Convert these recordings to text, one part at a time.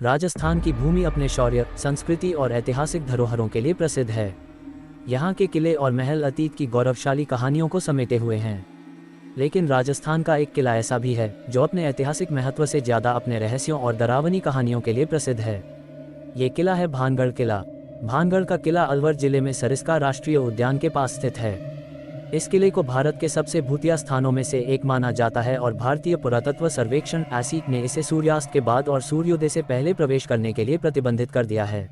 राजस्थान की भूमि अपने शौर्य, संस्कृति और ऐतिहासिक धरोहरों के लिए प्रसिद्ध है। यहाँ के किले और महल अतीत की गौरवशाली कहानियों को समेटे हुए हैं। लेकिन राजस्थान का एक किला ऐसा भी है जो अपने ऐतिहासिक महत्व से ज़्यादा अपने रहस्यों और डरावनी कहानियों के लिए प्रसिद्ध है। ये किला है भानगढ़ किला। भानगढ़ का किला अलवर जिले में सरिस्का राष्ट्रीय उद्यान के पास स्थित है। इस किले को भारत के सबसे भूतिया स्थानों में से एक माना जाता है और भारतीय पुरातत्व सर्वेक्षण (ASIC) ने इसे सूर्यास्त के बाद और सूर्योदय से पहले प्रवेश करने के लिए प्रतिबंधित कर दिया है।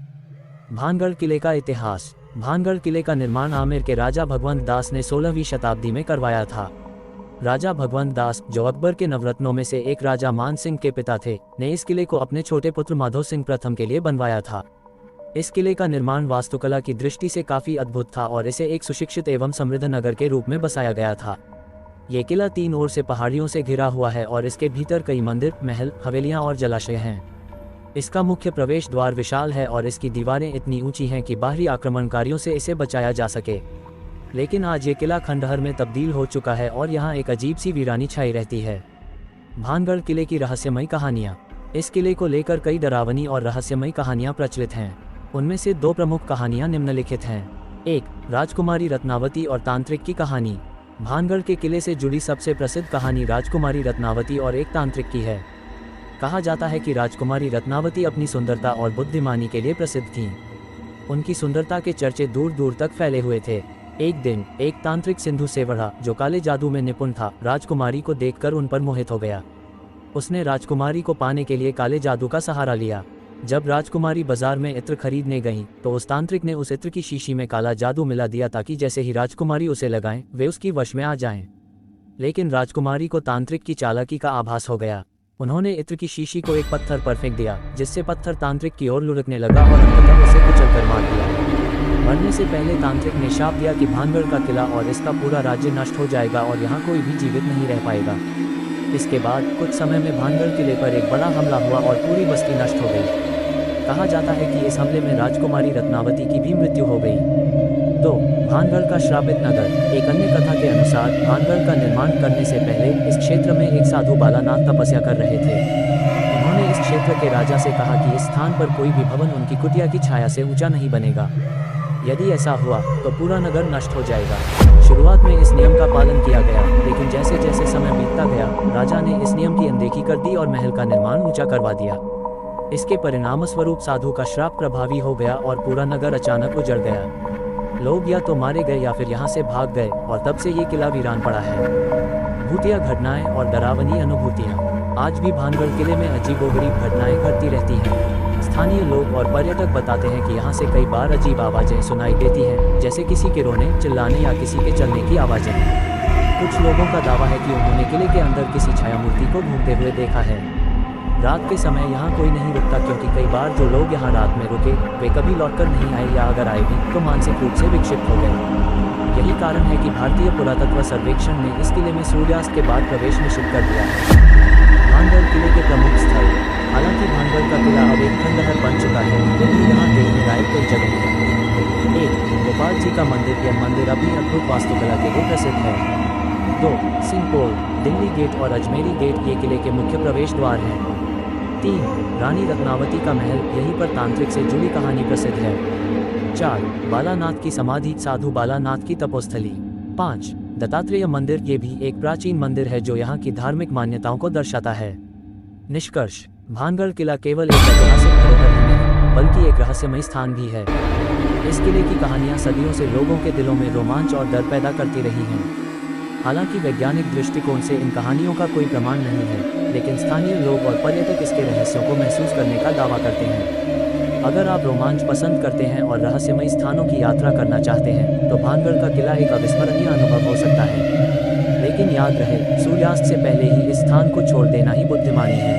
भानगढ़ किले का इतिहास। भानगढ़ किले का निर्माण आमेर के राजा भगवंत दास ने 16वीं शताब्दी में करवाया था। राजा भगवंत दास, जो अकबर के नवरत्नों में से एक राजा मान सिंह के पिता थे, ने इस किले को अपने छोटे पुत्र माधो सिंह प्रथम के लिए बनवाया था। इस किले का निर्माण वास्तुकला की दृष्टि से काफ़ी अद्भुत था और इसे एक सुशिक्षित एवं समृद्ध नगर के रूप में बसाया गया था। ये किला 3 ओर से पहाड़ियों से घिरा हुआ है और इसके भीतर कई मंदिर, महल, हवेलियां और जलाशय हैं। इसका मुख्य प्रवेश द्वार विशाल है और इसकी दीवारें इतनी ऊंची हैं कि बाहरी आक्रमणकारियों से इसे बचाया जा सके। लेकिन आज ये किला खंडहर में तब्दील हो चुका है और यहाँ एक अजीब सी वीरानी छाई रहती है। भानगढ़ किले की रहस्यमयी कहानियाँ। इस किले को लेकर कई डरावनी और रहस्यमयी कहानियाँ प्रचलित हैं। उनमें से 2 प्रमुख कहानियां निम्नलिखित हैं। 1. राजकुमारी रत्नावती और तांत्रिक की कहानी। भानगढ़ के किले से जुड़ी सबसे प्रसिद्ध कहानी राजकुमारी रत्नावती और एक तांत्रिक की है। कहा जाता है कि राजकुमारी रत्नावती अपनी सुंदरता और बुद्धिमानी के लिए प्रसिद्ध थीं। उनकी सुंदरता के चर्चे दूर दूर तक फैले हुए थे। एक दिन एक तांत्रिक सिंधु सेवढ़ा, जो काले जादू में निपुण था, राजकुमारी को देखकर उन पर मोहित हो गया। उसने राजकुमारी को पाने के लिए काले जादू का सहारा लिया। जब राजकुमारी बाजार में इत्र खरीदने गईं, तो उस तांत्रिक ने उस इत्र की शीशी में काला जादू मिला दिया ताकि जैसे ही राजकुमारी उसे लगाएं, वे उसकी वश में आ जाएं। लेकिन राजकुमारी को तांत्रिक की चालाकी का आभास हो गया। उन्होंने इत्र की शीशी को एक पत्थर पर फेंक दिया, जिससे पत्थर तांत्रिक की ओर लुढ़कने लगा और अंततः उसे कुचलकर मार दिया। मरने से पहले तांत्रिक ने शाप दिया कि भानगढ़ का किला और इसका पूरा राज्य नष्ट हो जाएगा और यहाँ कोई भी जीवित नहीं रह पाएगा। इसके बाद कुछ समय में भानगढ़ किले पर एक बड़ा हमला हुआ और पूरी बस्ती नष्ट हो गई। कहा जाता है कि इस हमले में राजकुमारी रत्नावती की भी मृत्यु हो गई। 2. भानगढ़ का श्रापित नगर। एक अन्य कथा के अनुसार भानगढ़ का निर्माण करने से पहले इस क्षेत्र में एक साधु बालानाथ तपस्या कर रहे थे। उन्होंने इस क्षेत्र के राजा से कहा कि इस स्थान पर कोई भी भवन उनकी कुटिया की छाया से ऊंचा नहीं बनेगा। यदि ऐसा हुआ तो पूरा नगर नष्ट हो जाएगा। शुरुआत में इस नियम का पालन किया गया, लेकिन जैसे जैसे समय बीतता गया, राजा ने इस नियम की अनदेखी कर दी और महल का निर्माण ऊंचा करवा दिया। इसके परिणामस्वरूप साधु का श्राप प्रभावी हो गया और पूरा नगर अचानक उजड़ गया। लोग या तो मारे गए या फिर यहाँ से भाग गए और तब से ये किला वीरान पड़ा है। भूतिया घटनाएं और डरावनी अनुभूतियाँ। आज भी भानगढ़ किले में अजीबोगरीब घटनाएं घटती रहती हैं। स्थानीय लोग और पर्यटक बताते हैं कि यहाँ से कई बार अजीब आवाज़ें सुनाई देती हैं, जैसे किसी के रोने, चिल्लाने या किसी के चलने की आवाज़ें। कुछ लोगों का दावा है कि उन्होंने किले के अंदर किसी छाया मूर्ति को घूमते हुए देखा है। रात के समय यहाँ कोई नहीं रुकता, क्योंकि कई बार जो लोग यहाँ रात में रुके वे कभी लौटकर नहीं आए या अगर आए भी तो मानसिक रूप से विक्षिप्त हो गए। यही कारण है कि भारतीय पुरातत्व सर्वेक्षण ने इस किले में सूर्यास्त के बाद प्रवेश निषिद्ध कर दिया है। भानगढ़ किले के प्रमुख स्थल। हालांकि भानगढ़ का किला अब एक खंडहर बन चुका है, लेकिन यहाँ देखने लायक कई जगह है। 1. गोपाल जी का मंदिर। यह मंदिर अपनी अद्भुत वास्तुकला के लिए प्रसिद्ध है। 2. सिंहपोल, दिल्ली गेट और अजमेरी गेट ये किले के मुख्य प्रवेश द्वार हैं। 3. रानी रत्नावती का महल। यहीं पर तांत्रिक से जुड़ी कहानी प्रसिद्ध है। 4. बालानाथ की समाधि, साधु बालानाथ की तपोस्थली। 5. दत्तात्रेय मंदिर। ये भी एक प्राचीन मंदिर है जो यहाँ की धार्मिक मान्यताओं को दर्शाता है। निष्कर्ष। भानगढ़ किला केवल एक ऐतिहासिक धरोहर ही नहीं, बल्कि एक रहस्यमयी स्थान भी है। इस किले की कहानियाँ सदियों से लोगों के दिलों में रोमांच और डर पैदा करती रही हैं। हालांकि वैज्ञानिक दृष्टिकोण से इन कहानियों का कोई प्रमाण नहीं है, लेकिन स्थानीय लोग और पर्यटक इसके रहस्यों को महसूस करने का दावा करते हैं। अगर आप रोमांच पसंद करते हैं और रहस्यमयी स्थानों की यात्रा करना चाहते हैं, तो भानगढ़ का किला एक अविस्मरणीय अनुभव हो सकता है। लेकिन याद रहे, सूर्यास्त से पहले ही इस स्थान को छोड़ देना ही बुद्धिमानी है।